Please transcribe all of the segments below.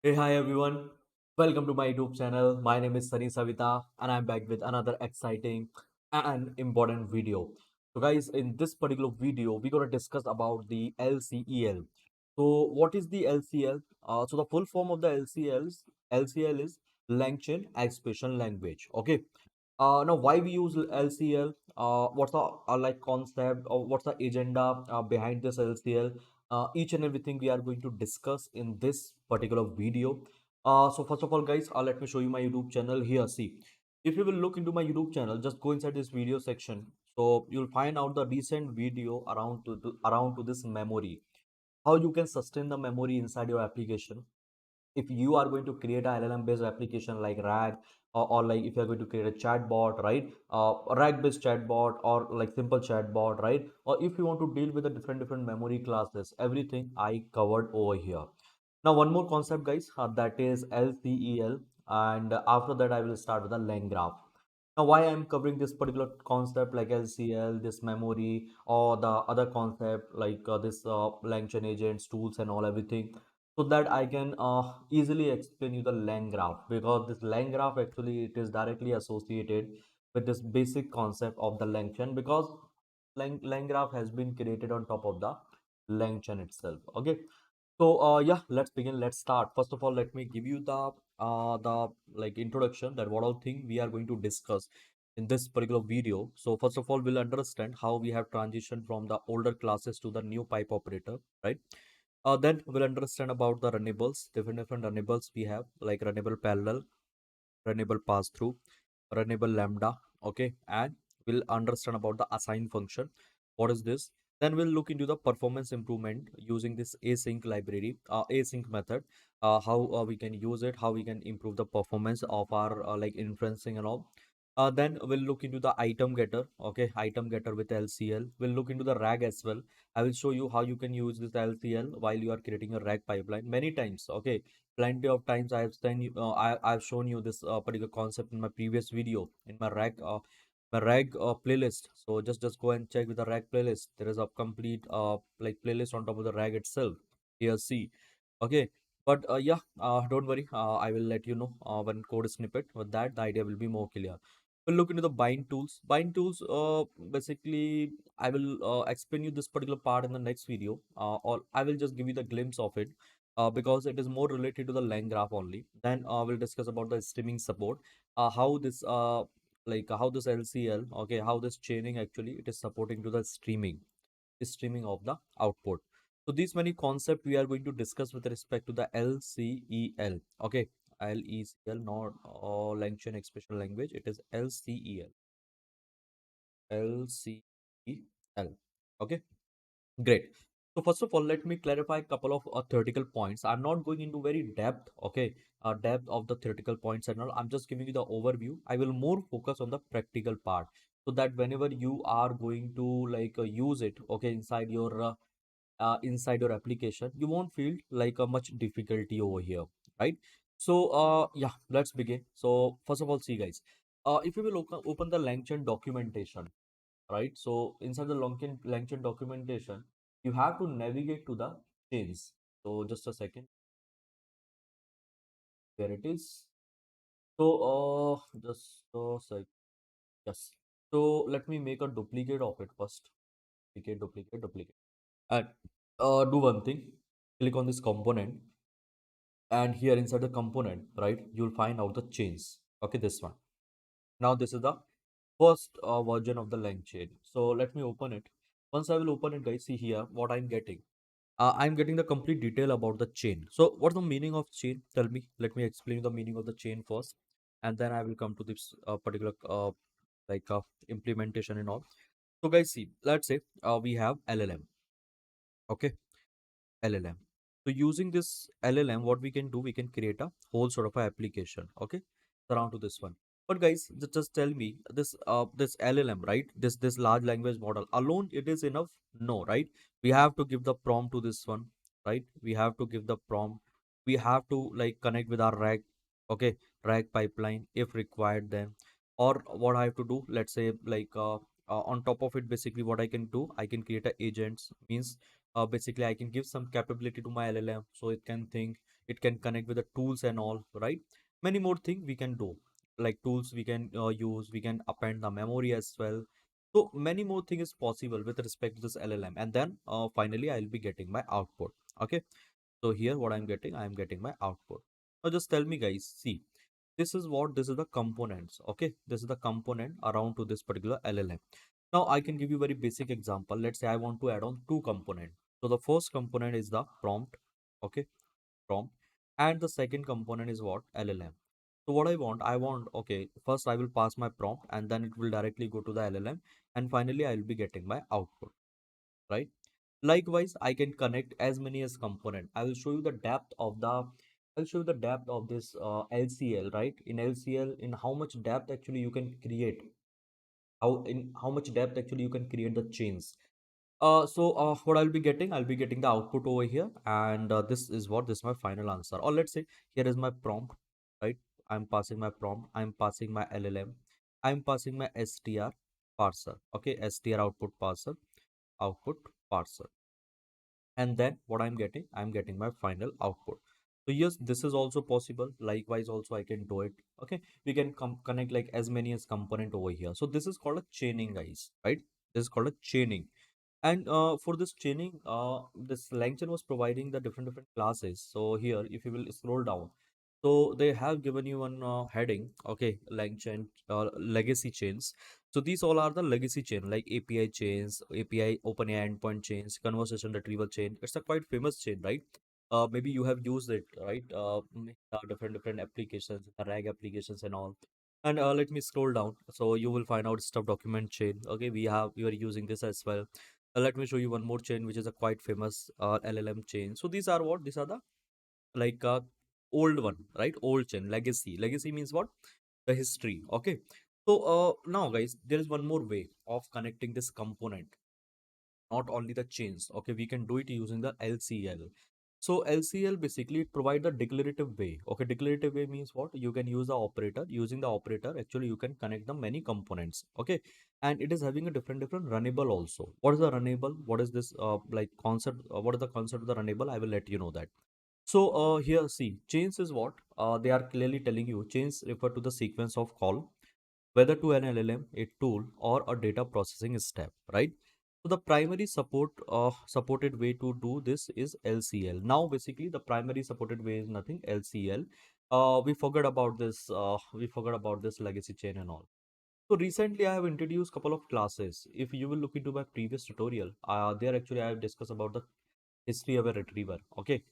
Hey, hi everyone. Welcome to my YouTube channel. My name is Sunny Savita, and I'm back with another exciting and important video. So, guys, in this particular video, we're gonna discuss about the LCEL. So, what is the LCL? So, the full form of the LCL is LangChain Expression Language. Okay. Now, why we use LCL? What's the like concept or what's the agenda behind this LCL? Each and everything we are going to discuss in this particular video. So first of all, guys, let me show you my YouTube channel here. See, if you will look into my YouTube channel, just go inside this video section. So you'll find out the recent video around to this memory. How you can sustain the memory inside your application if you are going to create a LLM based application like RAG or like if you're going to create a chatbot, right? RAG based chatbot or like simple chatbot, right? Or if you want to deal with the different memory classes, everything I covered over here. Now, one more concept, guys, that is LCEL, and after that, I will start with the line graph. Now, why I'm covering this particular concept like LCL, this memory, or the other concept like this LangChain agents, tools, and all everything, so that I can easily explain you the line graph because this line graph actually it is directly associated with this basic concept of the LangChain because line graph has been created on top of the LangChain itself. Okay, so yeah, let's begin. Let's start. First of all, let me give you the like introduction that what all thing we are going to discuss in this particular video. So first of all, we'll understand how we have transitioned from the older classes to the new pipe operator, right? Then we'll understand about the runnables, different runnables we have like runnable parallel, runnable pass through, runnable lambda. Okay, and we'll understand about the assign function. What is this? Then we'll look into the performance improvement using this async library, async method, how we can use it, how we can improve the performance of our like inferencing and all. Then we'll look into the item getter, okay, item getter with LCL. We'll look into the RAG as well. I will show you how you can use this LCL while you are creating a RAG pipeline many times, okay. Plenty of times I've shown you this particular concept in my previous video in my rag playlist. So just go and check with the rag playlist. There is a complete like playlist on top of the rag itself. Here, see. Okay, but yeah, don't worry. I will let you know one code snippet. With that, the idea will be more clear. We'll look into the bind tools. Bind tools, basically, I will explain you this particular part in the next video, or I will just give you the glimpse of it because it is more related to the line graph only. Then we'll discuss about the streaming support, how this how this LCL, okay, how this chaining actually it is supporting to the streaming of the output. So these many concept we are going to discuss with respect to the LCEL. Okay, LECL, not LangChain Expression Language. It is LCEL. LCEL. Okay. Great. So first of all, let me clarify a couple of theoretical points. I'm not going into very depth, okay, depth of the theoretical points and all. I'm just giving you the overview. I will more focus on the practical part, so that whenever you are going to like use it, okay, inside your application, you won't feel like a much difficulty over here, right? So yeah, let's begin. So first of all, see guys, if you will open the LangChain documentation, right? So inside the LangChain documentation, you have to navigate to the chains. So just a second, there it is. So just a sec. Yes. So let me make a duplicate of it first. Duplicate. And do one thing. Click on this component, and here inside the component, right, you'll find out the chains. Okay, this one. Now this is the first version of the LangChain. So let me open it. Once I will open it, guys, see here what I'm getting. I'm getting the complete detail about the chain. So what's the meaning of chain? Tell me. Let me explain the meaning of the chain first, and then I will come to this particular like implementation and all. So guys, see, let's say we have LLM. Okay, LLM. So using this LLM, what we can do, we can create a whole sort of a application. Okay, around to this one. But guys, just tell me this LLM, right? This large language model alone, it is enough? No, right? We have to give the prompt to this one, right? We have to give the prompt. We have to like connect with our RAG, okay, RAG pipeline if required. Then, or what I have to do? Let's say like on top of it, basically what I can do, I can create a agents means Basically I can give some capability to my LLM so it can think, it can connect with the tools and all, right? Many more things we can do, like tools we can use, we can append the memory as well. So many more things is possible with respect to this LLM, and then finally I'll be getting my output. Okay, so here what I'm getting my output. Now just tell me guys, see, this is what, this is the components. Okay, this is the component around to this particular LLM. Now I can give you very basic example. Let's say I want to add on two component. So the first component is the prompt. Okay, prompt. And the second component is what? LLM. So what I want, okay, first I will pass my prompt and then it will directly go to the LLM, and finally I will be getting my output, right? Likewise, I can connect as many as component. I will show you the depth of the, I'll show you the depth of this LCL, right? In LCL, in how much depth actually you can create, how much depth actually you can create the chains. What I'll be getting the output over here, and this is what, this is my final answer. Or let's say here is my prompt, right? I'm passing my prompt, I'm passing my LLM, I'm passing my str parser. Okay, str output parser, output parser, and then what I'm getting my final output. So yes, this is also possible. Likewise also I can do it. Okay, we can connect like as many as component over here. So this is called a chaining, guys, right? This is called a chaining. And for this chaining, this LangChain was providing the different classes. So here, if you will scroll down, so they have given you one heading, okay, LangChain legacy chains. So these all are the legacy chain, like API chains, API OpenAI endpoint chains, conversation retrieval chain. It's a quite famous chain, right? Maybe you have used it, right? Different applications, RAG applications and all. And let me scroll down. So you will find out stuff document chain. Okay, we are using this as well. Let me show you one more chain, which is a quite famous LLM chain. So these are what? These are the like old one, right? Old chain, legacy. Legacy means what? The history. Okay. So now, guys, there is one more way of connecting this component, not only the chains. Okay, we can do it using the LCL. So LCL basically it provide the declarative way. Okay, declarative way means what? You can use the operator. Using the operator, actually you can connect the many components. Okay, and it is having a different runnable also. What is the runnable? What is this like concept? What is the concept of the runnable? I will let you know that. So here, see, chains is what? They are clearly telling you chains refer to the sequence of call, whether to an LLM, a tool, or a data processing step, right? So the primary supported way to do this is LCL. Now, basically, the primary supported way is nothing LCL. We forgot about this. We forgot about this legacy chain and all. So recently, I have introduced couple of classes. If you will look into my previous tutorial, there actually I have discussed about the history of a retriever. Okay,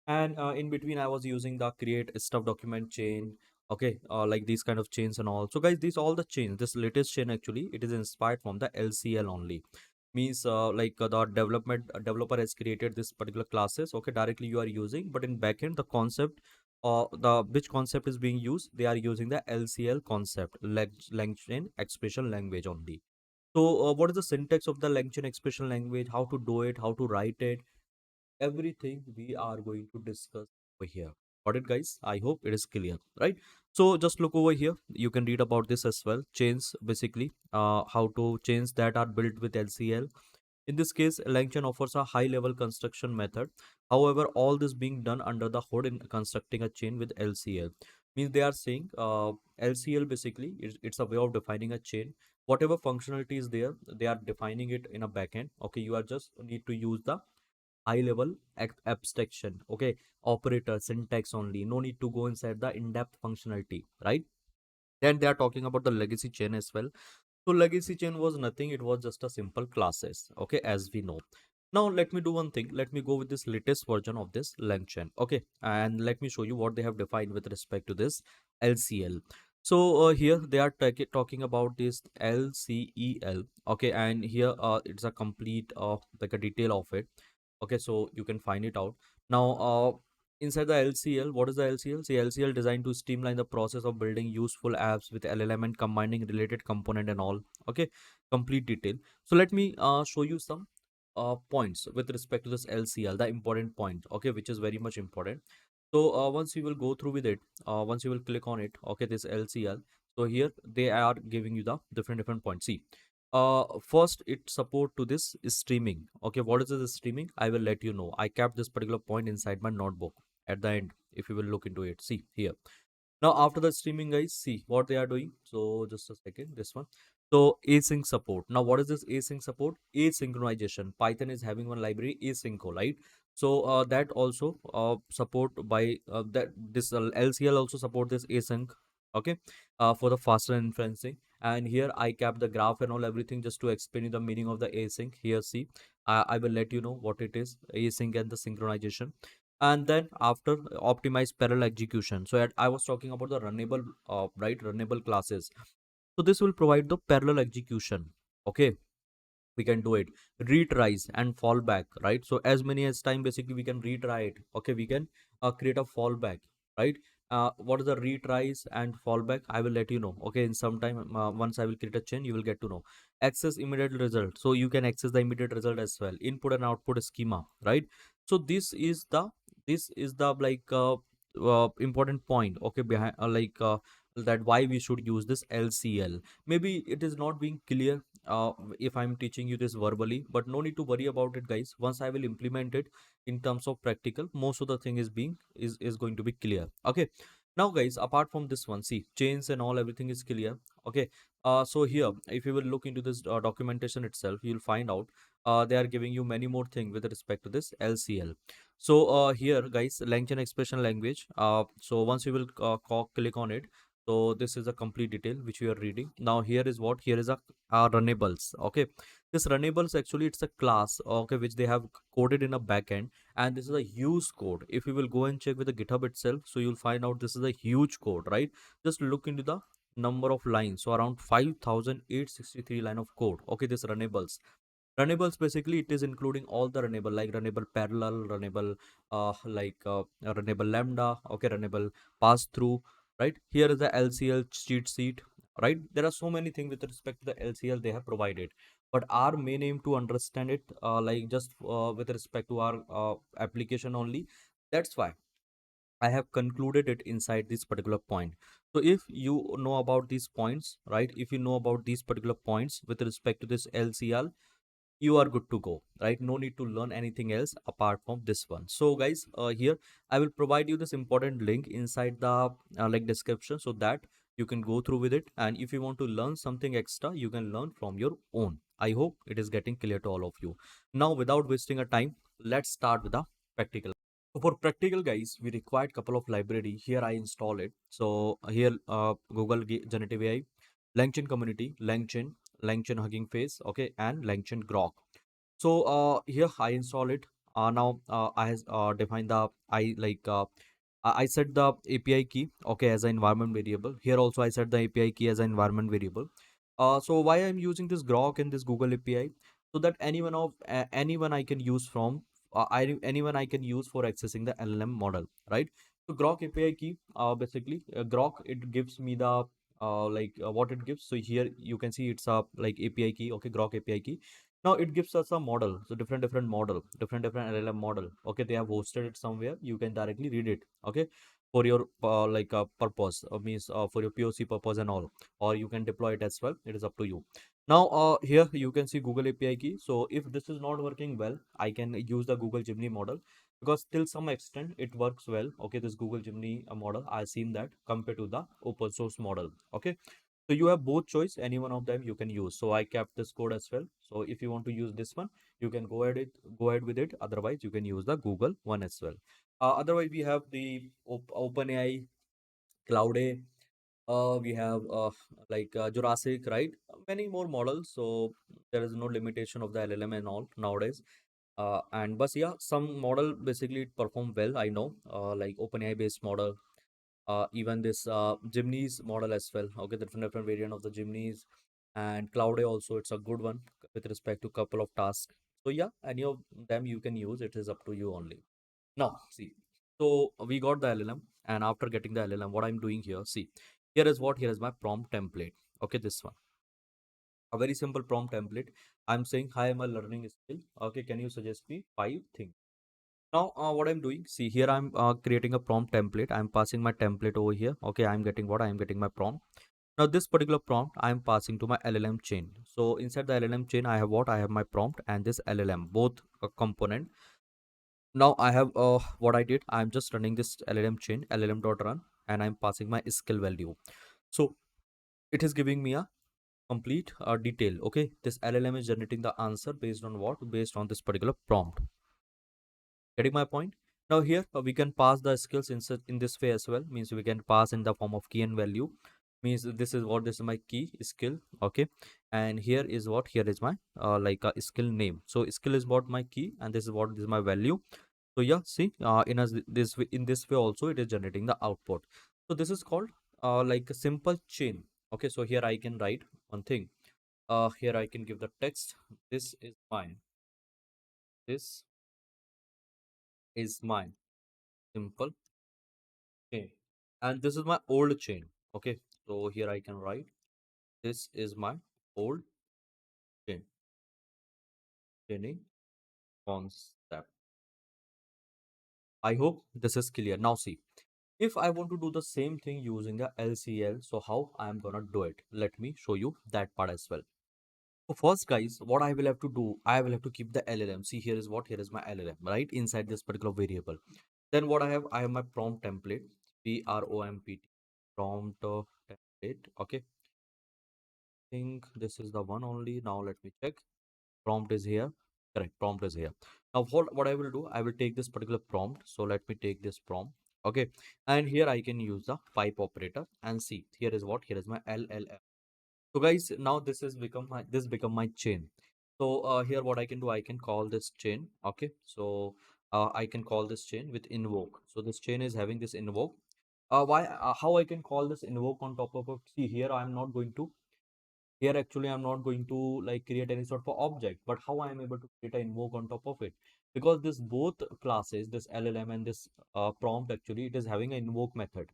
and in between I was using the create stuff document chain. Okay, like these kind of chains and all. So guys, these all the chains, this latest chain actually it is inspired from the LCL only. Means the developer has created this particular classes. Okay, directly you are using, but in backend the concept, the which concept is being used, they are using the LCL concept, LangChain Expression Language only. So what is the syntax of the LangChain Expression Language, how to do it, how to write it, everything we are going to discuss over here. Got it, guys? I hope it is clear, right? So just look over here. You can read about this as well. Chains, basically, how to chains that are built with LCL. In this case, LangChain offers a high-level construction method. However, all this being done under the hood in constructing a chain with LCL. Means they are saying LCL basically it's a way of defining a chain. Whatever functionality is there, they are defining it in a backend. Okay, you are just need to use the high level abstraction, okay, operator syntax only, no need to go inside the in-depth functionality, right? Then they are talking about the legacy chain as well. So legacy chain was nothing, it was just a simple classes, okay, as we know. Now let me do one thing, let me go with this latest version of this LangChain, okay, and let me show you what they have defined with respect to this LCL. So here they are talking about this LCEL, okay, and here it's a complete like a detail of it. Okay, so you can find it out now. Inside the LCL, what is the LCL? See, LCL designed to streamline the process of building useful apps with LLM and combining related component and all. Okay, complete detail. So let me show you some points with respect to this LCL, the important point, okay, which is very much important. So once you will go through with it, once you will click on it, okay, this LCL. So here they are giving you the different points. See, First it support to this streaming. Okay, what is this streaming? I will let you know. I kept this particular point inside my notebook at the end. If you will look into it, see here. Now after the streaming, guys, see what they are doing. So just a second, this one. So async support. Now what is this async support? Asynchronization. Python is having one library async, right? So that also support by that this LCL also support this async. Okay, for the faster inferencing. And here I kept the graph and all everything just to explain you the meaning of the async. Here see, I will let you know what it is, async and the synchronization. And then after optimize parallel execution. So I was talking about the runnable right, runnable classes. So this will provide the parallel execution. Okay, we can do it, retries and fallback, right? So as many as time basically we can retry it. Okay, we can create a fallback, right? What is the retries and fallback? I will let you know. Okay, in some time, once I will create a chain, you will get to know. Access immediate result, so you can access the immediate result as well. Input and output schema, right? So this is the like important point, okay, behind that why we should use this LCL. Maybe it is not being clear if I'm teaching you this verbally, but no need to worry about it, guys. Once I will implement it in terms of practical, most of the thing is going to be clear. Okay, now guys, apart from this one, see chains and all everything is clear. Okay, so here if you will look into this documentation itself, you'll find out they are giving you many more things with respect to this LCL. So here guys, LangChain expression language, so once you will click on it, so this is a complete detail which we are reading. Now here is what, here is a runnables. Okay, this runnables actually it's a class, okay, which they have coded in a backend, and this is a huge code. If you will go and check with the GitHub itself, so you'll find out this is a huge code, right? Just look into the number of lines, so around 5863 line of code. Okay, this runnables basically it is including all the runnable, like runnable parallel, runnable runnable lambda, okay, runnable pass through, right? Here is the LCL cheat sheet, right? There are so many things with respect to the LCL they have provided, but our main aim to understand it like just with respect to our application only. That's why I have concluded it inside this particular point. So if you know about these points, right? If you know about these particular points with respect to this LCL, you are good to go, right? No need to learn anything else apart from this one. So guys, here I will provide you this important link inside the like description, so that you can go through with it, and if you want to learn something extra, you can learn from your own. I hope it is getting clear to all of you. Now without wasting a time, let's start with the practical. So for practical, guys, we required couple of library. Here I install it. So here Google generative AI, LangChain community, LangChain Hugging Face, okay, and LangChain Grok. So here I install it. Now I has defined the I set the API key, okay, as an environment variable. Here also I set the API key as an environment variable. So why I'm using this Grok and this Google API, so that anyone I can use from anyone I can use for accessing the LLM model, right? So Grok API key, basically Grok, it gives me the what it gives. So here you can see it's a like API key, okay, Grok API key. Now it gives us a model, so different model, different LLM model. Okay, they have hosted it somewhere. You can directly read it. Okay, for your purpose, means for your POC purpose and all, or you can deploy it as well. It is up to you. Now here you can see Google API key. So if this is not working well, I can use the Google Gemini model, because till some extent it works well. Okay, this Google Gemini model, I've seen that compared to the open source model. Okay, so you have both choice, any one of them you can use. So I kept this code as well. So if you want to use this one, you can go ahead with it. Otherwise, you can use the Google one as well. Otherwise, we have the OpenAI, Cloud, we have Jurassic, right? Many more models. So there is no limitation of the LLM and all nowadays. And but yeah, some model basically it perform well. I know, like OpenAI based model, even this Gemini's model as well. Okay, the different variant of the Gemini's, and Cloud also. It's a good one with respect to couple of tasks. So yeah, any of them you can use. It is up to you only. Now see, so we got the LLM, and after getting the LLM, what I'm doing here, see, here is what, here is my prompt template. Okay, this one, a very simple prompt template. I'm saying, hi, I'm a learning skill. Okay, can you suggest me 5 things? Now, what I'm doing, see here, I'm creating a prompt template. I'm passing my template over here. Okay, I'm getting what? I'm getting my prompt. Now this particular prompt I am passing to my LLM chain. So inside the LLM chain I have what? I have my prompt and this LLM, both a component. Now I have what I did, I'm just running this LLM chain, llm.run, and I'm passing my skill value. So it is giving me a complete detail. Okay, this LLM is generating the answer based on what? Based on this particular prompt. Getting my point? Now here we can pass the skills in this way as well. Means we can pass in the form of key and value. Means this is what? This is my key skill. Okay, and here is what? Here is my like a skill name. So skill is what? My key, and this is what? This is my value. So yeah, see, in this way also it is generating the output. So this is called like a simple chain. Okay, so here I can write one thing. Here I can give the text. This is mine. This is mine. Simple chain. And this is my old chain. Okay, so here I can write. This is my old chain. Chaining concept. I hope this is clear. Now see, if I want to do the same thing using the LCL, so how I am gonna do it? Let me show you that part as well. So first, guys, what I will have to do, I will have to keep the LLM. See, here is what? Here is my LLM, right? Inside this particular variable. Then what I have my prompt template, prompt, prompt template. Okay, think this is the one only. Now let me check. Prompt is here. Correct, prompt is here. Now what I will do, I will take this particular prompt. So let me take this prompt. Okay, and here I can use the pipe operator and see, here is what? Here is my LLM. So guys, now this become my chain. So here what I can do, I can call this chain. Okay, so I can call this chain with invoke. So this chain is having this invoke. Why how I can call this invoke on top of it? See, here I'm not going to, here actually I'm not going to like create any sort of object, but how I am able to create an invoke on top of it? Because this both classes, this LLM and this prompt, actually it is having an invoke method.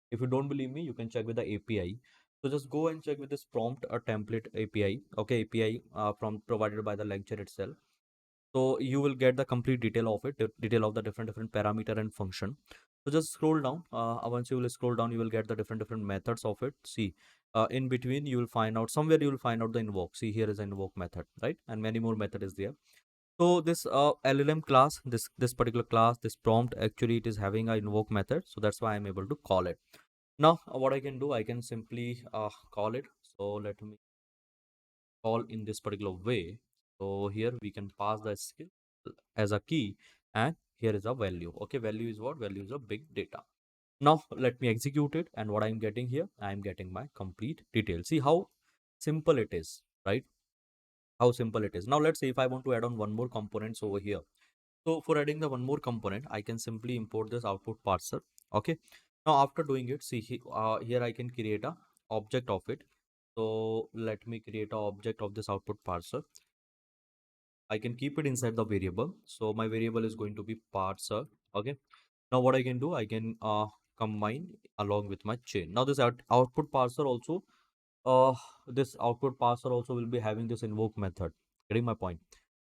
If you don't believe me, you can check with the API. So just go and check with this prompt a template API. Okay, API from provided by the LangChain itself. So you will get the complete detail of it, detail of the different parameter and function. So just scroll down. Once you will scroll down, you will get the different methods of it. See, in between you will find out, somewhere you will find out the invoke. See, here is an invoke method, right? And many more method is there. So this LLM class, this particular class, this prompt, actually it is having a invoke method. So that's why I'm able to call it. Now what I can do, I can simply call it. So let me call in this particular way. So here we can pass the skill as a key, and here is a value. Okay, value is what? Value is a big data. Now let me execute it, and what I'm getting here, I'm getting my complete detail. See how simple it is, right? How simple it is. Now let's say if I want to add on one more components over here. So for adding the one more component, I can simply import this output parser. Okay. Now after doing it, see here I can create a object of it. So let me create a object of this output parser. I can keep it inside the variable. So my variable is going to be parser. Okay. Now what I can do, I can combine along with my chain. Now this output parser also, uh, this output parser also will be having this invoke method. Getting my point?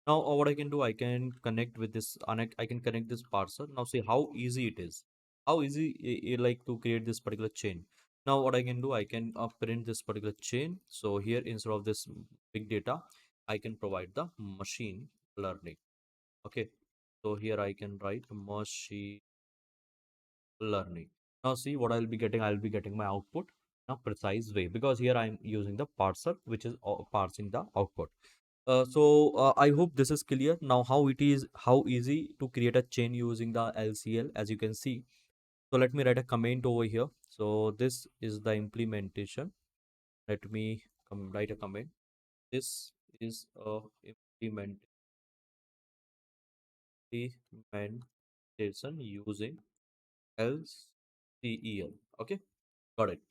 Now what I can do, I can connect with this, I can connect this parser. Now see how easy it is. How easy like to create this particular chain. Now what I can do, I can print this particular chain. So here instead of this big data, I can provide the machine learning. Okay. So here I can write machine learning. Now see what I'll be getting my output in a precise way, because here I'm using the parser, which is parsing the output. I hope this is clear now how easy to create a chain using the LCL, as you can see. So let me write a comment over here. So this is the implementation. Let me write a comment. This is a implementation using LCEL. Okay, got it.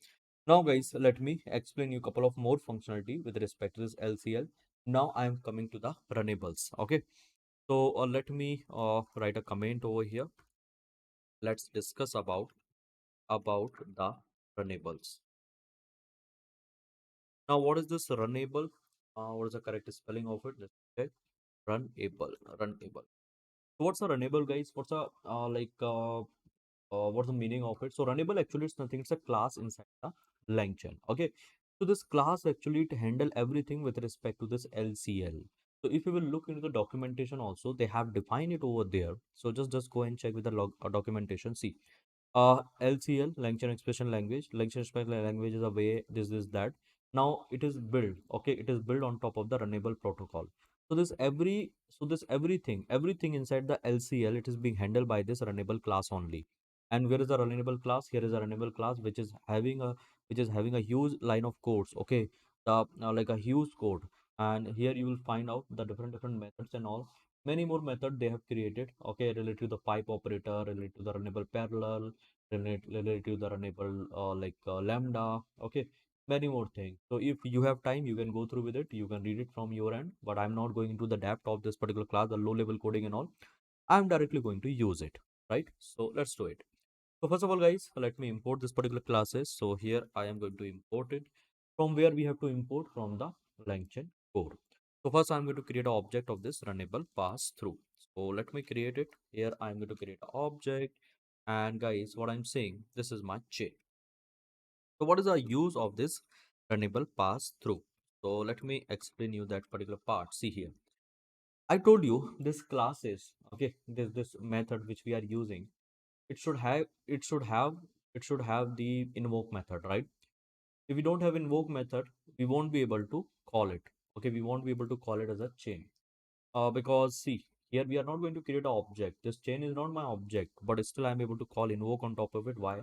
Now, guys, let me explain you a couple of more functionality with respect to this LCL. Now, I am coming to the runnables. Okay, so let me write a comment over here. Let's discuss about the runnables. Now, what is this runnable? What is the correct spelling of it? Let's check. Runnable, runnable. So, what's a runnable, guys? What's the meaning of it? So runnable actually it's nothing, it's a class inside the LangChain. Okay, So this class actually to handle everything with respect to this LCL. So if you will look into the documentation also, they have defined it over there. So just go and check with the documentation. See, LCL, LangChain Expression Language. LangChain Expression Language is a way this that. Now it is built. Okay, it is built on top of the Runnable protocol. So this everything inside the LCL, it is being handled by this Runnable class only. And where is the Runnable class? Here is a Runnable class which is having a huge line of codes. Okay, like a huge code, and here you will find out the different methods and all. Many more methods they have created. Okay, related to the pipe operator, related to the runnable parallel, related to the runnable lambda. Okay, many more things. So if you have time, you can go through with it. You can read it from your end. But I'm not going into the depth of this particular class, the low level coding and all. I'm directly going to use it. Right. So let's do it. So first of all, guys, let me import this particular classes. So here I am going to import it. From where we have to import? From the LangChain core. So first I'm going to create an object of this runnable pass through. So let me create it. Here I'm going to create an object. And guys, what I'm saying, this is my chain. So what is the use of this runnable pass through? So let me explain you that particular part. See here. I told you this classes, okay, this method which we are using, it should have it should have it should have the invoke method, right? If we don't have invoke method, we won't be able to call it. Okay, we won't be able to call it as a chain. Because see, here we are not going to create an object. This chain is not my object, but still I'm able to call invoke on top of it. Why?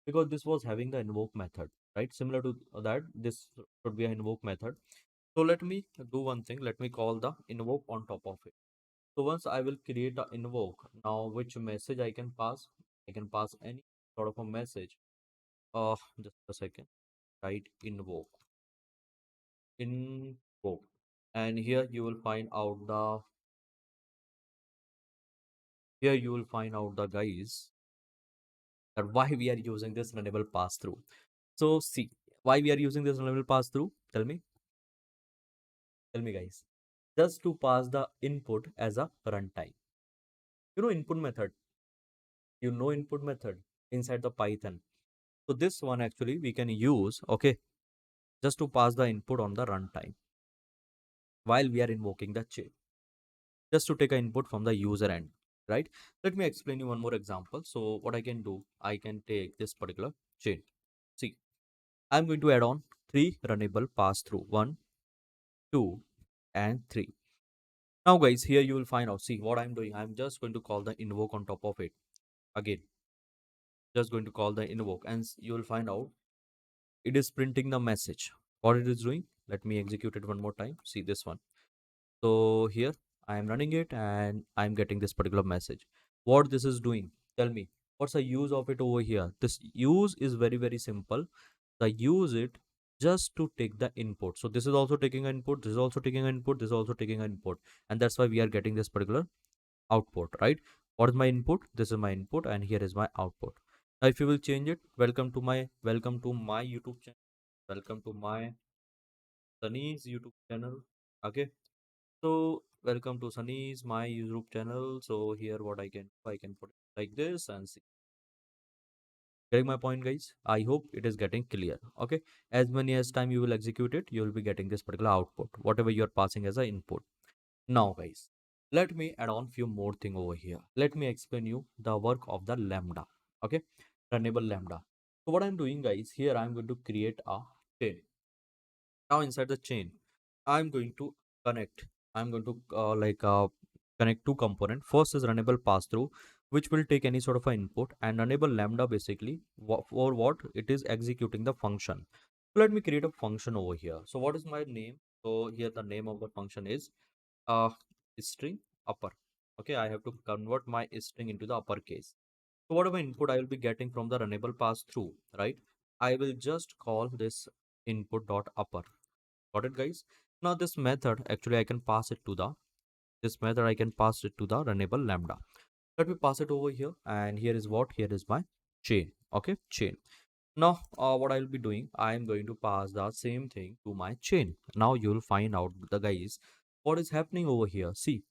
Because this was having the invoke method, right? Similar to that, this should be an invoke method. So let me do one thing. Let me call the invoke on top of it. So once I will create a invoke, now which message I can pass? I can pass any sort of a message. Just a second. Write invoke, and here you will find out the guys that why we are using this runnable pass through. So see why we are using this runnable pass through. Tell me, guys. Just to pass the input as a runtime. You know input method. You know input method inside the Python. So this one actually we can use, okay, just to pass the input on the runtime while we are invoking the chain, just to take an input from the user end, right? Let me explain you one more example. So what I can do, I can take this particular chain. See, I'm going to add on three runnable pass through, one, two, and three. Now, guys, here you will find out. See what I'm doing. I'm just going to call the invoke on top of it again. Just going to call the invoke, and you will find out it is printing the message. What it is doing? Let me execute it one more time. See this one. So here I am running it and I'm getting this particular message. What this is doing? Tell me. What's the use of it over here? This use is very simple. The use it just to take the input. So this is also taking an input. This is also taking an input. This is also taking an input, and that's why we are getting this particular output, right? What is my input? This is my input, and here is my output. Now, if you will change it, welcome to my YouTube channel. Welcome to my Sunny's YouTube channel. Okay. So welcome to Sunny's my YouTube channel. So here what I can put it like this and see. Getting my point, guys? I hope it is getting clear. Okay. As many as time you will execute it, you will be getting this particular output, whatever you are passing as an input. Now, guys, let me add on few more thing over here. Let me explain you the work of the lambda. Okay, runnable lambda. So what I'm doing, guys, here I'm going to create a chain. Now inside the chain, I'm going to connect. I'm going to connect two component. First is runnable pass through, which will take any sort of an input, and runnable lambda basically for what it is executing the function. So let me create a function over here. So what is my name? So here the name of the function is uh string upper. Okay, I have to convert my string into the uppercase. So whatever input I will be getting from the runnable pass through, right? I will just call this input dot upper. Got it, guys? Now this method actually I can pass it to the this method I can pass it to the runnable lambda. Let me pass it over here, and here is what? Here is my chain. Okay, chain. Now what I'll be doing, I am going to pass the same thing to my chain. Now you'll find out the guys what is happening over here. See,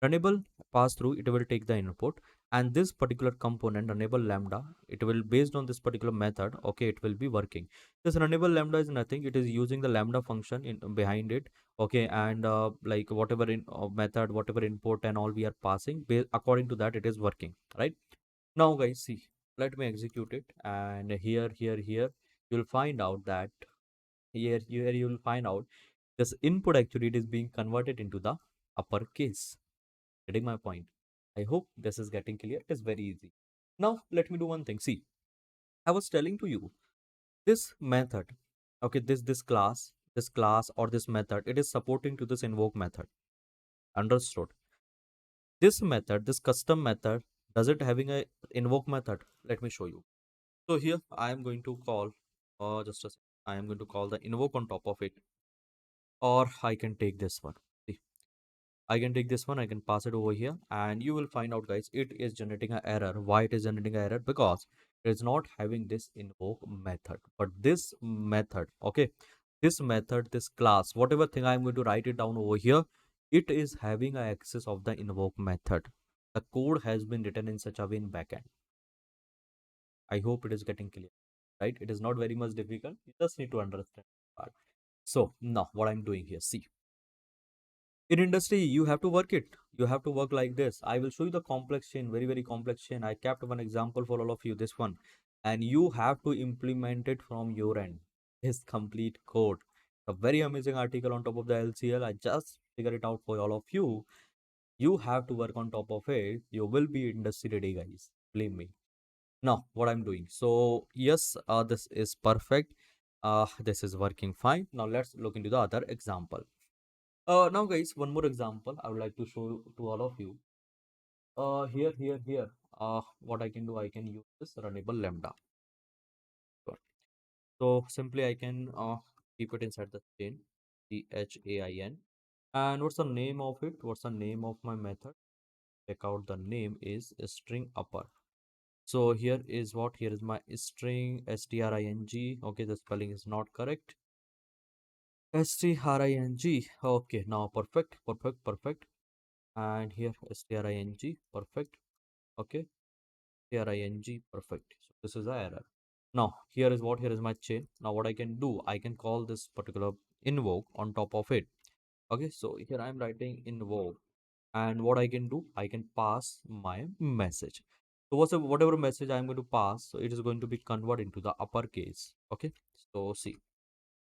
runnable pass through, it will take the input, and this particular component enable lambda, it will based on this particular method, okay, it will be working. This enable lambda is nothing, it is using the lambda function in behind it, okay, and like whatever in method, whatever input and all we are passing, according to that it is working, right? Now guys, see, let me execute it, and here you'll find out that here you will find out this input actually it is being converted into the uppercase. Getting my point? I hope this is getting clear. It is very easy. Now let me do one thing. See, I was telling to you this method, okay, this class or this method, it is supporting to this invoke method. Understood? This method, this custom method, does it having a invoke method? Let me show you. So here I am going to call, just a sec. I am going to call the invoke on top of it, or I can take this one. See, I can take this one, I can pass it over here, and you will find out, guys, it is generating an error. Why it is generating an error? Because it is not having this invoke method. But this method, okay, this method, this class, whatever thing I'm going to write it down over here, it is having a access of the invoke method. The code has been written in such a way in backend. I hope it is getting clear, right? It is not very much difficult. You just need to understand part. So now what I'm doing here, see, in industry you have to work it, you have to work like this. I will show you the complex chain, very complex chain. I kept one example for all of you, this one, and you have to implement it from your end. This complete code, a very amazing article on top of the LCL, I just figure it out for all of you. You have to work on top of it, you will be industry ready, guys, believe me. Now what I'm doing, so yes, this is perfect, this is working fine. Now let's look into the other example. Now guys, one more example I would like to show to all of you. Here. What I can do, I can use this runnable lambda. Sure. So simply I can keep it inside the chain, chain. And what's the name of it? What's the name of my method? Check out the name is string upper. So here is what? Here is my string string. Okay, the spelling is not correct. String. Okay, now perfect. And here string, perfect. Okay, string, perfect. So this is the error. Now here is what? Here is my chain. Now what I can do, I can call this particular invoke on top of it. Okay, so here I'm writing invoke, and what I can do, I can pass my message. So whatever message I'm going to pass, so it is going to be converted into the uppercase. Okay, so see,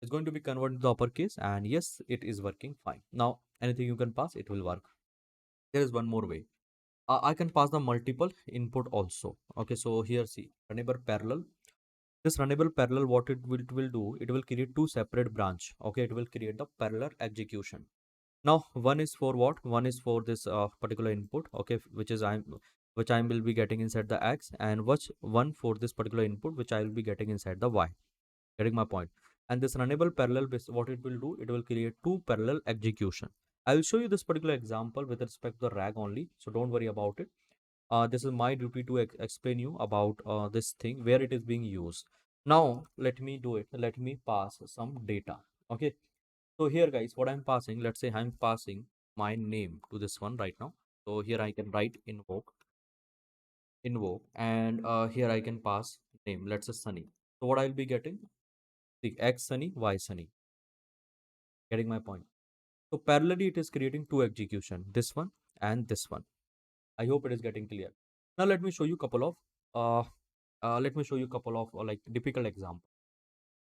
it's going to be converted to the uppercase, and yes, it is working fine. Now anything you can pass, it will work. There is one more way. I can pass the multiple input also. Okay, so here see, runnable parallel. This runnable parallel, what it will do, it will create two separate branch. Okay, it will create the parallel execution. Now one is for what? One is for this particular input. Okay, which I will be getting inside the x, and which one for this particular input which I will be getting inside the y. Getting my point? And this runnable parallel, what it will do, it will create two parallel execution. I will show you this particular example with respect to the RAG only, so don't worry about it. This is my duty to explain you about this thing where it is being used. Now let me do it. Let me pass some data. Okay, so here guys, what I'm passing, let's say I'm passing my name to this one right now. So here I can write invoke, and here I can pass name, let's say Sunny. So what I'll be getting, the X Sunny, Y Sunny. Getting my point? So parallelly it is creating two execution, this one and this one. I hope it is getting clear. Now let me show you couple of like difficult example.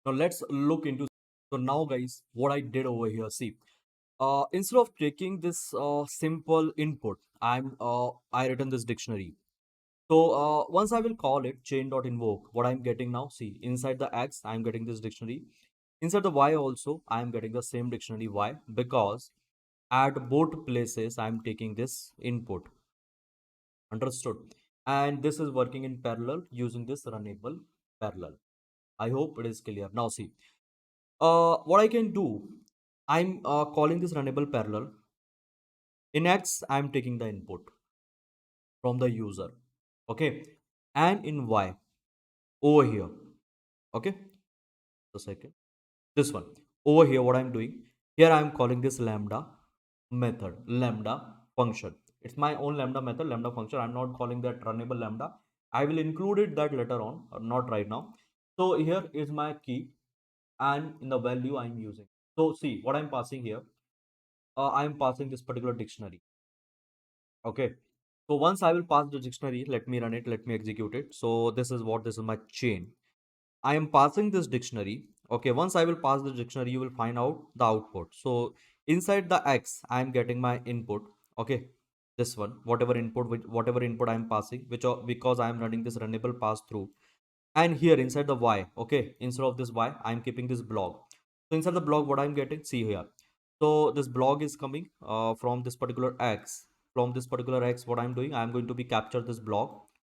Now let's look into. So now guys, what I did over here, see, instead of taking this simple input, I written this dictionary. So once I will call it chain.invoke, what I'm getting now, see, inside the X, I'm getting this dictionary. Inside the Y also, I'm getting the same dictionary. Why? Because at both places, I'm taking this input. Understood? And this is working in parallel using this runnable parallel. I hope it is clear. Now see, what I can do, I'm calling this runnable parallel. In X, I'm taking the input from the user. Okay. And in Y, over here. Okay. A second. This one. Over here, what I'm doing, here I'm calling this lambda method, lambda function. It's my own lambda method, lambda function. I'm not calling that runnable lambda. I will include it that later on, not right now. So here is my key, and in the value I'm using. So see what I'm passing here. I'm passing this particular dictionary. Okay. So once I will pass the dictionary, let me run it, let me execute it. So this is my chain. I am passing this dictionary. Okay, once I will pass the dictionary, you will find out the output. So inside the X, I am getting my input. Okay, this one, whatever input I am passing, because I am running this runnable pass through. And here inside the Y, okay, instead of this Y, I am keeping this blog. So inside the blog, what I'm getting, see here. So this blog is coming from this particular X. From this particular X, what I'm doing, I'm going to be capture this blog,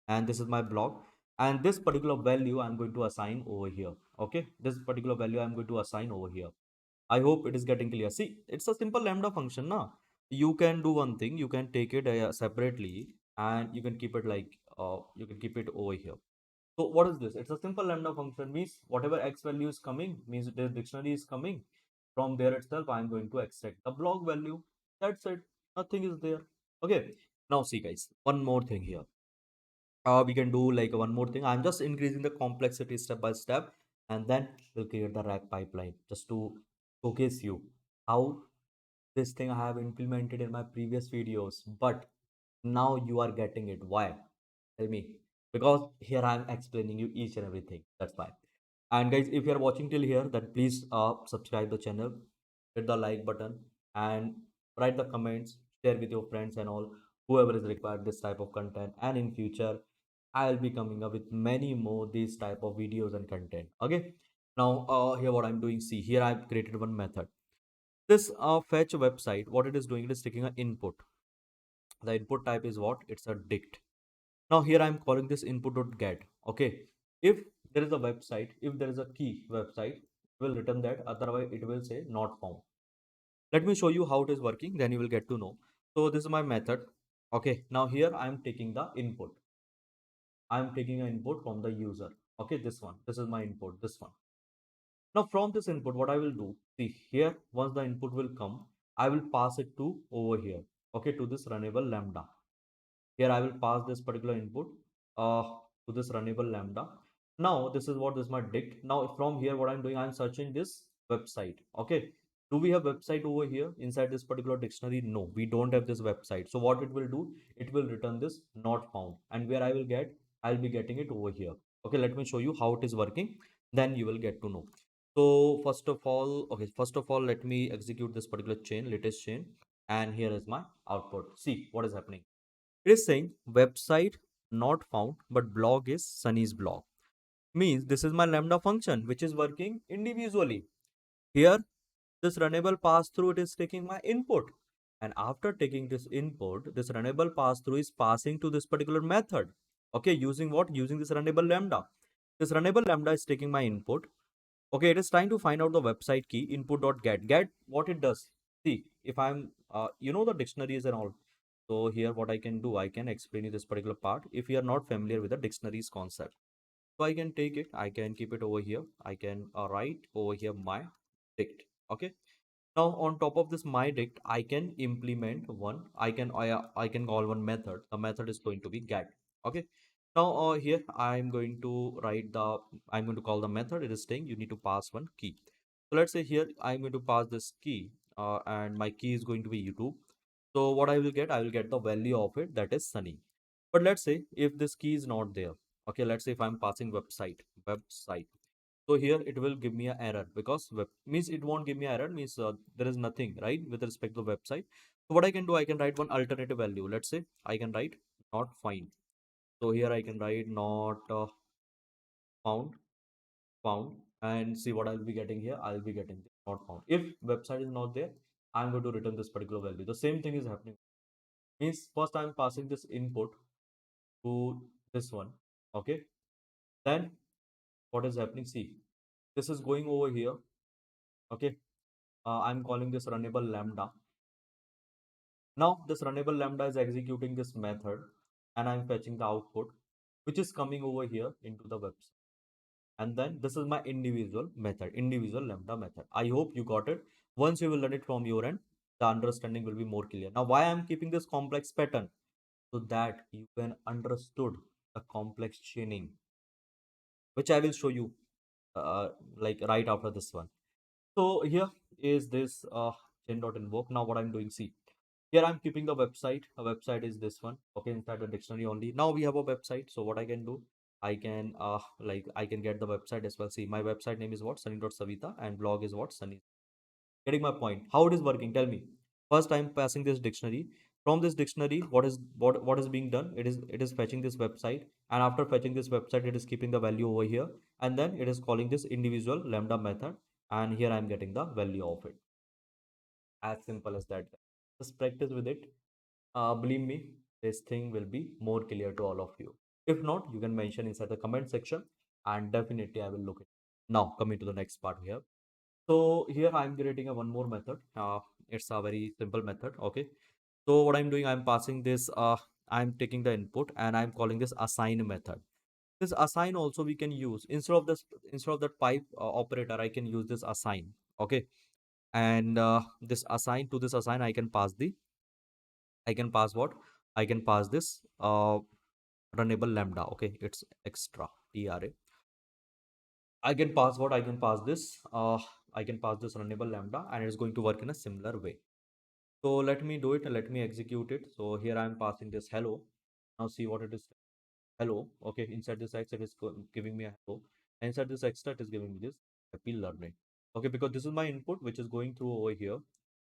and this is my blog, and this particular value I'm going to assign over here. Okay, this particular value I'm going to assign over here. I hope it is getting clear. See, it's a simple lambda function now. You can do one thing, you can take it separately, and you can keep it like you can keep it over here. So what is this? It's a simple lambda function, means whatever X value is coming, means the dictionary is coming. From there itself, I'm going to extract the block value. That's it. Nothing is there. Okay. Now see guys, one more thing here. We can do like one more thing. I'm just increasing the complexity step by step, and then we'll create the rack pipeline just to showcase you how this thing I have implemented in my previous videos. But now you are getting it. Why? Tell me. Because here I am explaining you each and everything. That's why. And guys, if you are watching till here, then please subscribe the channel, hit the like button, and write the comments, share with your friends and all, whoever is required this type of content. And in future, I'll be coming up with many more these type of videos and content. Okay. Now, here what I'm doing. See, here I've created one method. This fetch website, what it is doing, it is taking an input. The input type is what? It's a dict. Now here I'm calling this input.get. Okay. If there is a website, if there is a key website, it will return that. Otherwise, it will say not found. Let me show you how it is working. Then you will get to know. So this is my method. Okay. Now here I'm taking the input. I'm taking an input from the user. Okay. This one. This is my input. This one. Now from this input, what I will do, see here, once the input will come, I will pass it to over here. Okay. To this runnable lambda. Here I will pass this particular input uh, to this runnable lambda. Now this is what this is my dict. Now from here what I'm doing, I'm searching this website. Okay. Do we have website over here inside this particular dictionary? No, we don't have this website. So what it will do, it will return this not found. And where I will get, I'll be getting it over here. Okay, let me show you how it is working. Then you will get to know. So first of all, let me execute this particular chain, latest chain. And here is my output. See what is happening. It is saying website not found, but blog is Sunny's blog. Means this is my lambda function which is working individually. Here, this runnable pass through, it is taking my input. And after taking this input, this runnable pass through is passing to this particular method. Okay, using what? Using this runnable lambda. This runnable lambda is taking my input. Okay, it is trying to find out the website key input.get. Get what it does. See, if I'm, the dictionaries and all. So here what I can do, I can explain you this particular part if you are not familiar with the dictionaries concept. So I can take it, I can keep it over here. I can write over here my dict. Okay. Now on top of this my dict, I can implement one. I can call one method. The method is going to be get. Okay. Now here I'm going to write the. I'm going to call the method. It is saying you need to pass one key. So let's say here I'm going to pass this key, and my key is going to be YouTube. So what I will get the value of it, that is Sunny. But let's say if this key is not there. Okay, let's say if I'm passing website. So here it will give me an error because web means it won't give me an error, means there is nothing right with respect to the website. So what I can do, I can write one alternative value. Let's say I can write not find. So here I can write not found, found, and see what I'll be getting here. I'll be getting not found. If website is not there, I'm going to return this particular value. The same thing is happening. Means first I'm passing this input to this one. Okay. Then what is happening? See, this is going over here. Okay. I'm calling this runnable lambda. Now this runnable lambda is executing this method, and I'm fetching the output which is coming over here into the website. And then this is my individual method, individual lambda method. I hope you got it. Once you will learn it from your end, the understanding will be more clear. Now, why I'm keeping this complex pattern? So that you can understood the complex chaining, which I will show you uh, like right after this one. So here is this chain.invoke. Now what I'm doing, see, here I'm keeping the website. A website is this one, okay, inside the dictionary only. Now we have a website. So what I can do, I can I can get the website as well. See, my website name is what, sunny.savita, and blog is what, sunny. Getting my point? How it is working? Tell me. First, I'm passing this dictionary. From this dictionary, what is being done? It is fetching this website, and after fetching this website, it is keeping the value over here, and then it is calling this individual lambda method, and here I'm getting the value of it. As simple as that. Just practice with it. Believe me, this thing will be more clear to all of you. If not, you can mention inside the comment section, and definitely I will look at it. Now, coming to the next part here. So here I'm creating a one more method. It's a very simple method. Okay. So what I'm doing, I'm passing this. I'm taking the input and I'm calling this assign method. This assign also we can use instead of that pipe operator. I can use this assign. Okay. And this assign to this assign, I can pass what? I can pass this runnable lambda. Okay. It's extra TRA. I can pass what? I can pass this. I can pass this runnable lambda, and it's going to work in a similar way. So let me do it. Let me execute it. So here I am passing this hello. Now see what it is. Hello. Okay. Inside this X, it is giving me a hello. And inside this extra, it is giving me this happy learning. Okay. Because this is my input, which is going through over here,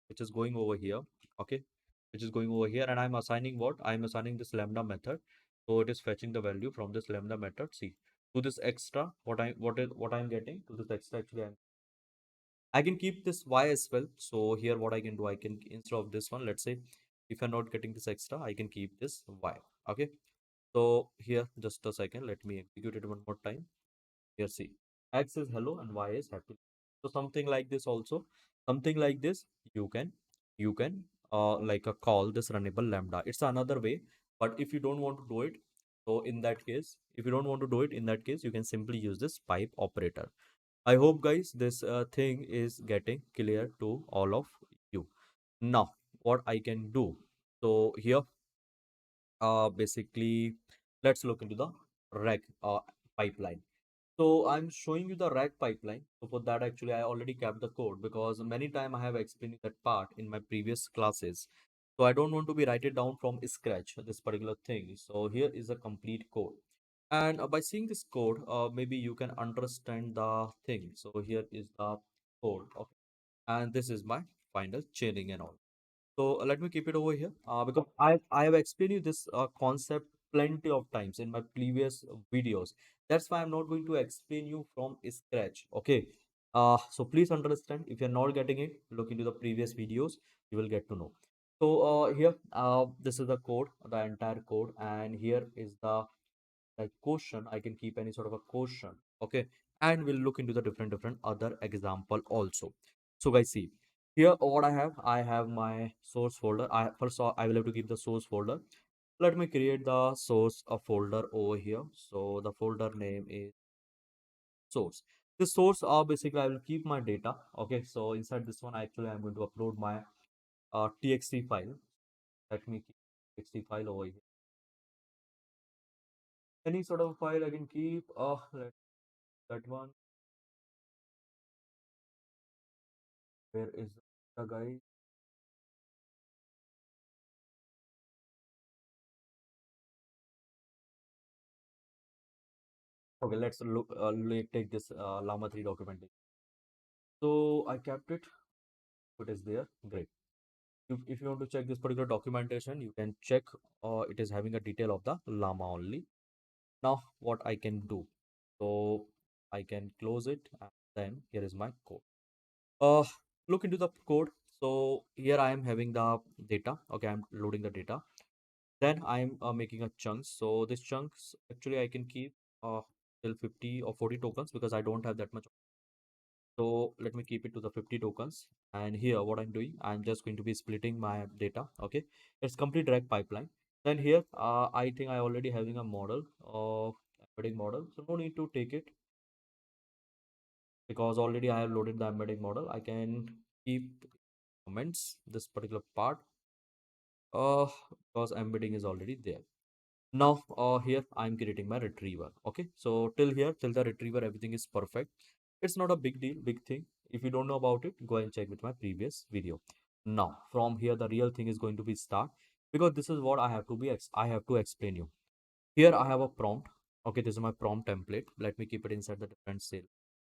which is going over here. Okay. Which is going over here. And I'm assigning what? I'm assigning this lambda method. So it is fetching the value from this lambda method. See, to this extra, what I'm getting to this extra, actually I can keep this y as well. So here what I can do, I can, instead of this one, let's say if I'm not getting this extra, I can keep this y. Okay. So here, just a second, let me execute it one more time. Here, see, x is hello and y is happy. So something like this also, something like this, you can like a call this runnable lambda. It's another way, but if you don't want to do it, so in that case, if you don't want to do it, in that case, you can simply use this pipe operator. I hope, guys, this thing is getting clear to all of you. Now, what I can do? So here, basically, let's look into the rag pipeline. So I'm showing you the rag pipeline. So for that, actually, I already kept the code because many time I have explained that part in my previous classes. So I don't want to be write it down from scratch, this particular thing. So here is a complete code. And by seeing this code, maybe you can understand the thing. So here is the code. Okay. And this is my final chaining and all. So let me keep it over here because I have explained you this concept plenty of times in my previous videos. That's why I'm not going to explain you from scratch. Okay. So please understand, if you're not getting it, look into the previous videos. You will get to know. So here, this is the code, the entire code, and here is the like question. I can keep any sort of a question. Okay. And we'll look into the different other example also. So guys, see here what I have my source folder. I first I will have to keep the source folder. Let me create the source a folder over here. So the folder name is source. This source basically I will keep my data. Okay. So inside this one, actually I'm going to upload my txt file. Let me keep txt file over here. Any sort of file I can keep. That one. Where is the guy? Okay, let's look. Take this Llama 3 documentation. So I kept it. It is there. Great. If you want to check this particular documentation, you can check. It is having a detail of the Llama only. Now, what I can do? So I can close it, and then here is my code. Uh, Look into the code. So here I am having the data. Okay, I'm loading the data. Then I'm making a chunks. So this chunks actually I can keep till 50 or 40 tokens because I don't have that much. So let me keep it to the 50 tokens. And here what I'm doing, I'm just going to be splitting my data. Okay, it's complete direct pipeline. Then here I think I already having a model of embedding model, so no need to take it because already I have loaded the embedding model. I can keep comments this particular part uh because embedding is already there. Now, here I'm creating my retriever. Okay, so till here, till the retriever, everything is perfect. It's not a big deal, big thing. If you don't know about it, go and check with my previous video. Now, from here, the real thing is going to be start, because this is what I have to be. I have to explain you. Here I have a prompt. Okay, this is my prompt template. Let me keep it inside the different cell.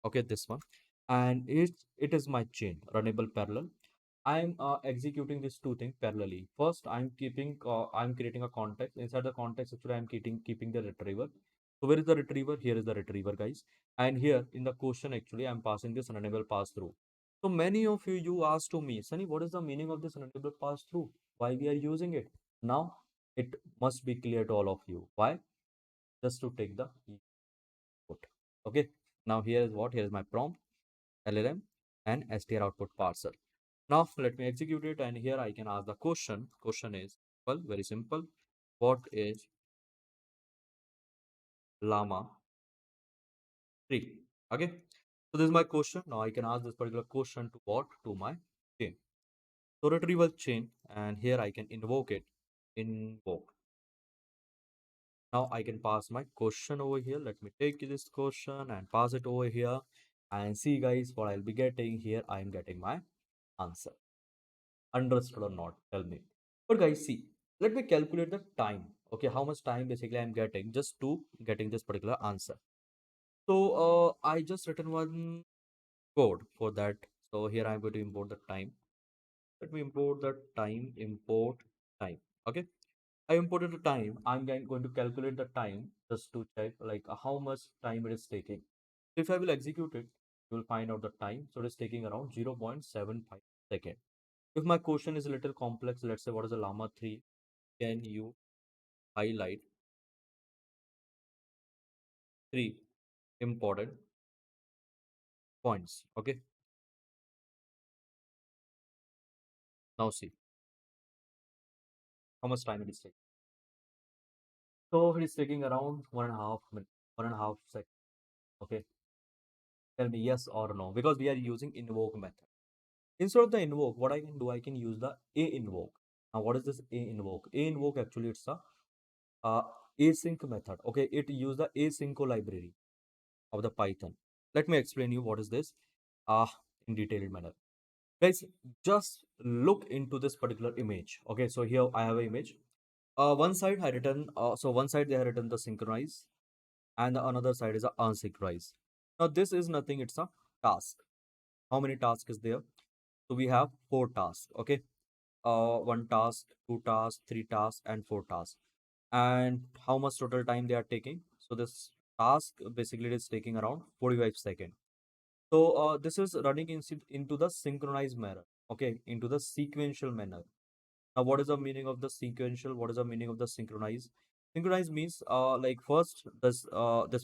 Okay, this one, and it is my chain runnable parallel. I'm executing these two things parallelly. First, I'm creating a context. Inside the context, actually, I'm keeping the retriever. So where is the retriever? Here is the retriever, guys. And here in the question, actually, I'm passing this runnable pass through. So many of you asked to me, Sunny, what is the meaning of this runnable pass through? Why we are using it? Now it must be clear to all of you. Why? Just to take the input. Okay. Now here is what? Here is my prompt, LLM, and str output parser. Now let me execute it, and here I can ask the question. Question is, well, very simple. What is llama 3? Okay. So this is my question. Now I can ask this particular question to what? To my chain. So retrieval chain, and here I can invoke it. Invoke. Now I can pass my question over here. Let me take this question and pass it over here, and see, guys, what I'll be getting here. I am getting my answer. Understood or not? Tell me. But guys, see, let me calculate the time. Okay, how much time basically I'm getting just to getting this particular answer. So I just written one code for that. So here I'm going to import the time. Let me import the time. Import time. Okay, I imported the time. I'm going to calculate the time just to check like how much time it is taking. If I will execute it, you will find out the time. So it is taking around 0.75 second. If my question is a little complex, let's say what is a llama 3? Can you highlight three important points? Okay, now see how much time it is taking. So it is taking around 1.5 minutes, 1.5 seconds. Okay, tell me yes or no, because we are using invoke method. Instead of the invoke, what I can do, I can use the a invoke. Now, what is this a invoke? A invoke actually it's a uh, async method. Okay, it use the async library of the Python. Let me explain you what is this in detailed manner. Guys, just look into this particular image. Okay, so here I have an image. One side I written, so one side they have written the synchronize, and the another side is a unsynchronize. Now this is nothing, it's a task. How many tasks is there? So we have four tasks. Okay, one task, two tasks, three tasks, and four tasks. And how much total time they are taking? So this task basically is taking around 45 seconds. So this is running into the synchronized manner. Okay, into the sequential manner. Now, what is the meaning of the sequential? What is the meaning of the synchronize? Synchronize means like first this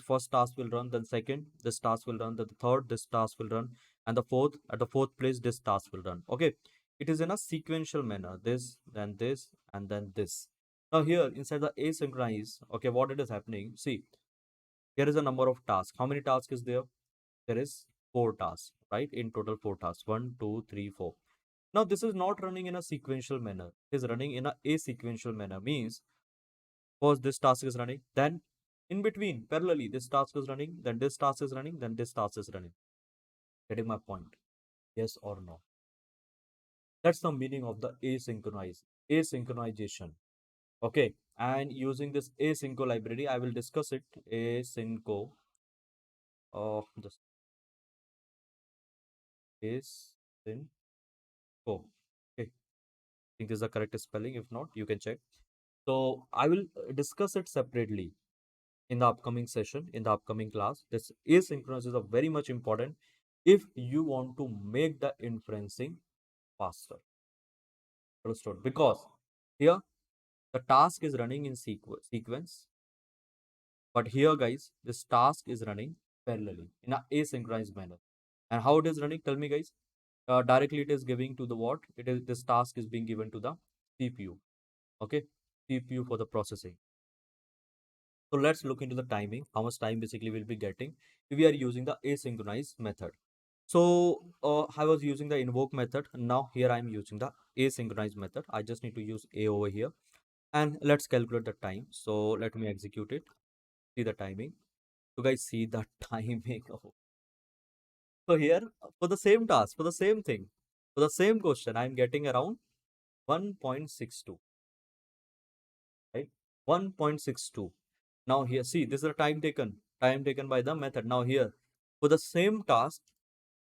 first task will run, then second this task will run, then the third this task will run, and the fourth at the fourth place this task will run. Okay, it is in a sequential manner. This, and then this. Now here inside the asynchronize, okay, what it is happening? See, here is a number of tasks. How many tasks is there? There is four tasks, right? In total, four tasks. One, two, three, four. Now, this is not running in a sequential manner. It is running in a asequential manner. Means, first this task is running, then in between, parallelly, this task is running, then this task is running, then this task is running. Getting my point? Yes or no? That's the meaning of the asynchronization. Okay, and using this async library, I will discuss it. Async, just async. Okay, I think this is the correct spelling. If not, you can check. So I will discuss it separately in the upcoming session, in the upcoming class. This asynchronous is a very much important if you want to make the inferencing faster. Understood? Because here the task is running in sequence, but here, guys, this task is running parallelly in a asynchronous manner. And how it is running? Tell me, guys. Directly, it is giving to the what? It is this task is being given to the CPU. Okay, CPU for the processing. So let's look into the timing. How much time basically we'll be getting if we are using the asynchronous method. So I was using the invoke method. Now here I'm using the asynchronize method. I just need to use a over here, and let's calculate the time. So let me execute it. See the timing. You guys see the timing. So here for the same task, for the same thing, for the same question, I'm getting around 1.62, right? 1.62. Now here, see, this is the time taken by the method. Now here, for the same task,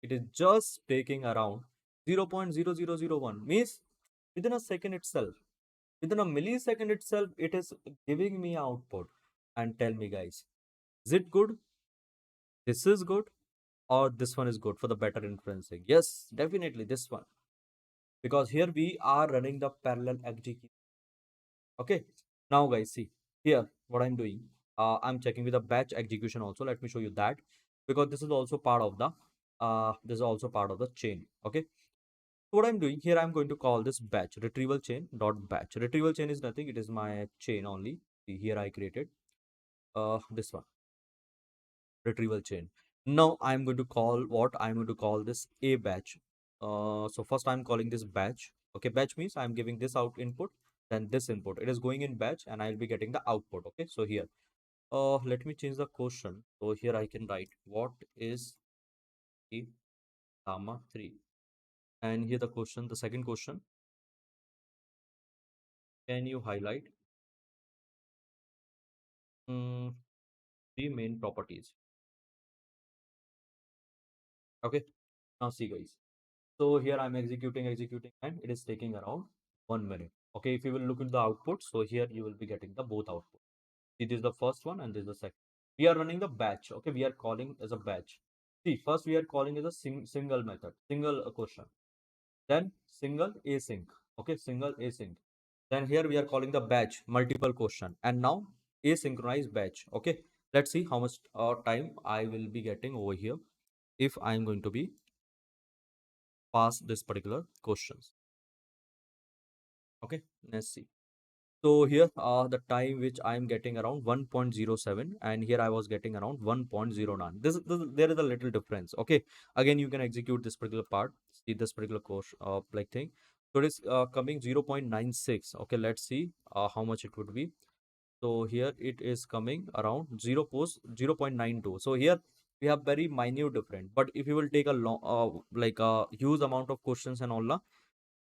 it is just taking around 0.0001, means within a second itself, within a millisecond itself, it is giving me output. And tell me guys, is it good? This is good, or this one is good for the better inferencing? Yes, definitely this one, because here we are running the parallel execution. Okay, now guys, see here what I'm doing. I'm checking with the batch execution also. Let me show you that, because this is also part of the chain. Okay, so what I'm doing here, I'm going to call this batch retrieval chain dot batch. Retrieval chain is nothing, it is my chain only. See, here I created this one, retrieval chain. Now I'm going to call what I'm going to call this a batch. So first I'm calling this batch. Okay, batch means I'm giving this out input, then this input. It is going in batch, and I'll be getting the output. Okay, so here, let me change the question. So here I can write what is a gamma 3, and here the question, the second question. Can you highlight mm, three main properties? Okay, now see guys. So here I'm executing, and it is taking around 1 minute. Okay, if you will look at the output, so here you will be getting the both output. This is the first one, and this is the second. We are running the batch. Okay, we are calling as a batch. See, first we are calling as a single method, single question. Then single async. Okay, single async. Then here we are calling the batch multiple question, and now asynchronous batch. Okay, let's see how much time I will be getting over here if I am going to be pass this particular questions. Okay, let's see. So here the time which I am getting around 1.07, and here I was getting around 1.09. This there is a little difference. Okay, again you can execute this particular part, see this particular course like thing. So it is coming 0.96. Okay, let's see how much it would be. So here it is coming around 0.92. So here we have very minute different, but if you will take a long like a huge amount of questions and all,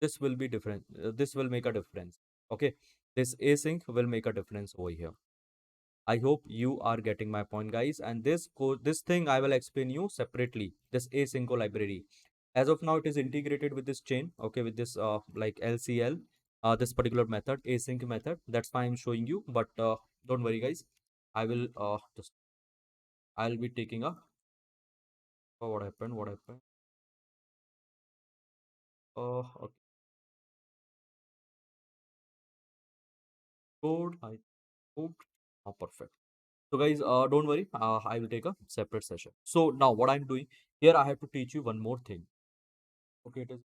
this will be different. This will make a difference. Okay, this async will make a difference over here. I hope you are getting my point, guys. And this code, this thing I will explain you separately, this async library. As of now, it is integrated with this chain. Okay, with this like LCL, this particular method, async method. That's why I'm showing you, but don't worry guys, I will just I'll be taking a oh, what happened okay. Code I code perfect. So guys, don't worry. I will take a separate session. So now what I'm doing here, I have to teach you one more thing. Okay, it is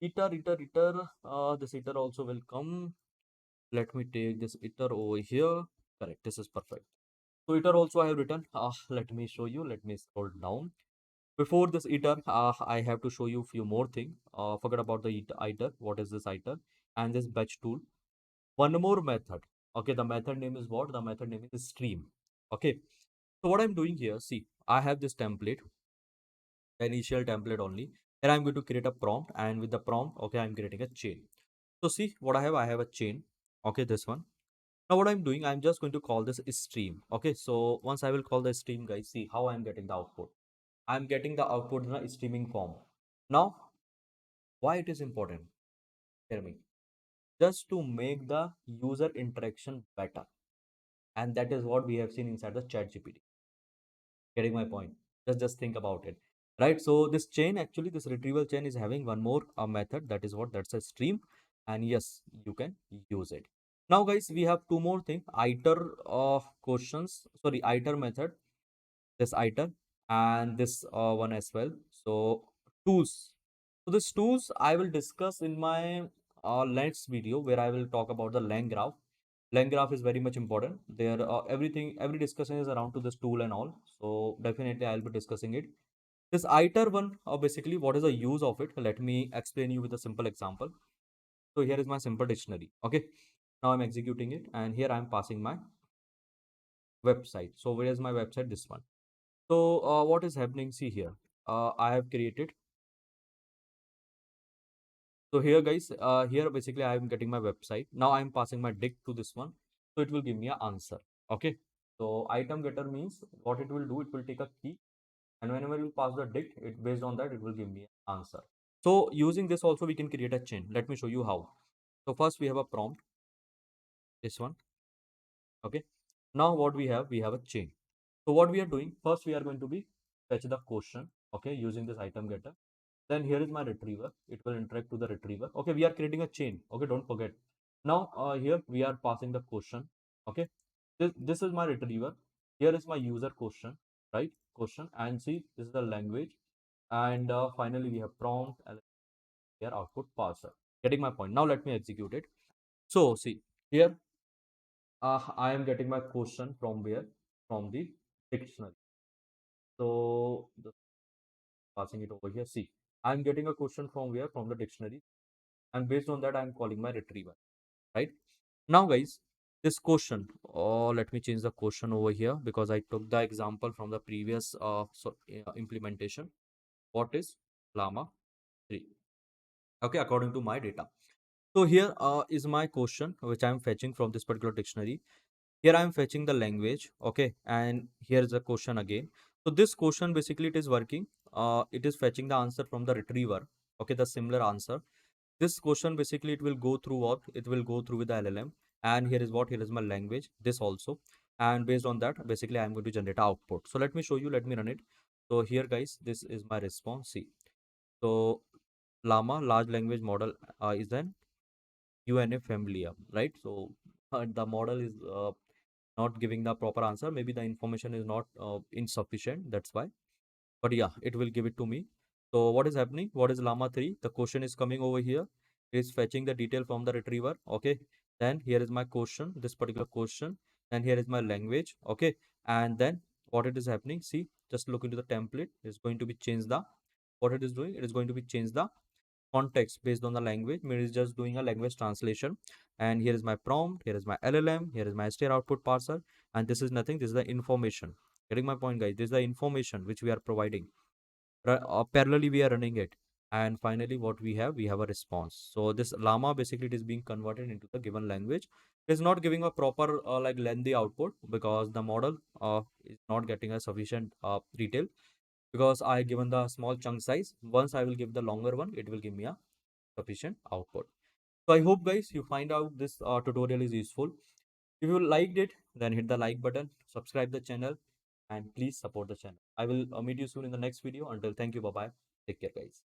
iter, iter. This iter also will come. Let me take this iter over here. Correct. This is perfect. So iter also I have written. Let me show you. Let me scroll down. Before this iter, I have to show you few more things. Forget about the iter. What is this iter? And this batch tool. One more method. Okay, the method name is what? The method name is stream. Okay. So what I'm doing here, see, I have this template, initial template only, and I'm going to create a prompt, and with the prompt, okay, I'm creating a chain. So see what I have a chain. Okay, this one. Now what I'm doing, I'm just going to call this stream. Okay, so once I will call the stream, guys, see how I'm getting the output. I'm getting the output in a streaming form. Now, why it is important? Hear me. Just to make the user interaction better. And that is what we have seen inside the chat GPT. Getting my point? Just think about it, right? So this chain, actually this retrieval chain, is having one more method, that is what, that's a stream. And yes, you can use it. Now guys, we have two more thing, iter questions, sorry, iter method, this iter, and this one as well. So tools. So these tools I will discuss in my next video, where I will talk about the lang graph. Lang graph is very much important. There, every discussion is around to this tool and all. So definitely I'll be discussing it. This iter one, basically, what is the use of it? Let me explain you with a simple example. So here is my simple dictionary. Okay. Now I'm executing it, and here I'm passing my website. So where is my website? This one. So what is happening? See here. I have created. So here, guys, here basically I am getting my website. Now I'm passing my dict to this one. So it will give me an answer. Okay. So item getter means what it will do. It will take a key, and whenever you pass the dict, it based on that it will give me an answer. So using this also we can create a chain. Let me show you how. So first we have a prompt. This one. Okay. Now what we have a chain. So what we are doing, first we are going to be fetch the question, okay, using this item getter. Then here is my retriever. It will interact to the retriever. Okay, we are creating a chain. Okay, don't forget. Now here we are passing the question. Okay, this is my retriever. Here is my user question, right? Question, and see this is the language. And finally we have prompt and here output parser. Getting my point. Now let me execute it. So see here, I am getting my question from where? From the dictionary. So the passing it over here. See, I'm getting a question from where? From the dictionary, and based on that, I'm calling my retriever. Right now, guys, this question. Oh, let me change the question over here because I took the example from the previous implementation. What is llama 3? Okay, according to my data. So here is my question which I'm fetching from this particular dictionary. Here I am fetching the language, okay, and here is the question again. So this question basically it is working. It is fetching the answer from the retriever, okay, the similar answer. This question basically it will go through what? It will go through with the LLM, and here is what? Here is my language. This also, and based on that, basically I am going to generate output. So let me show you. Let me run it. So here, guys, this is my response. See, so Llama large language model is an UNA familia, right? So the model is not giving the proper answer. Maybe the information is not insufficient. That's why. But yeah, it will give it to me. So what is happening? What is llama 3? The question is coming over here. It's fetching the detail from the retriever. Okay. Then here is my question, this particular question. Then here is my language. Okay. And then what it is happening? See, just look into the template. It's going to be change the what it is doing. It is going to be change the context based on the language. It is just doing a language translation. And here is my prompt. Here is my LLM. Here is my str output parser. And this is nothing. This is the information. Getting my point, guys? This is the information which we are providing. Parallelly we are running it, and finally what we have a response. So this llama basically it is being converted into the given language. It is not giving a proper like lengthy output because the model is not getting a sufficient detail because I given the small chunk size. Once I will give the longer one, it will give me a sufficient output. So I hope, guys, you find out this tutorial is useful. If you liked it, then hit the like button, subscribe the channel, and please support the channel. I will meet you soon in the next video. Until thank you, bye bye. Take care, guys.